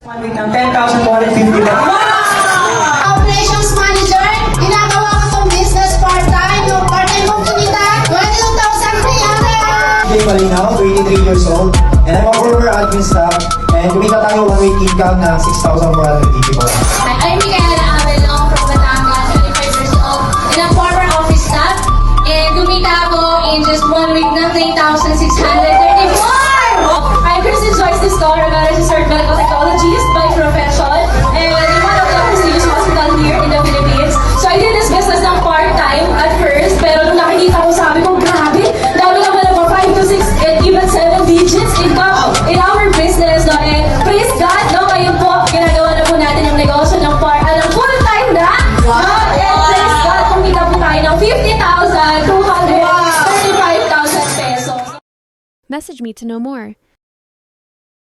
1 week ng 10,250 lang. Operations manager, ginagawa ko tong business part-time. Yung part-time kong kinita, 22,300. Jay Malinaw, 23 years old, and I'm a former admin staff, and kumita tayo 1 week income na 6,480 po. I'm Micaela Avelong from Batangas, 25 years old, and I'm former office staff. And kumita ako in just 1 week ng 3,634! I'm Kristen Joyce Disco, registered medical technologist by profession, and in one of the prestigious hospital here in the Philippines. So I did this business ng part-time at first, pero nung nakikita ko, sabi ko, grabe, dami naman ng 5 to 6 and even 7 digits income in our business. No? And praise God, no? Ngayon po, ginagawa na po natin yung negosyo ng full-time na. No? And praise God, kumita po tayo ng 50,235,000 pesos. Message me to know more.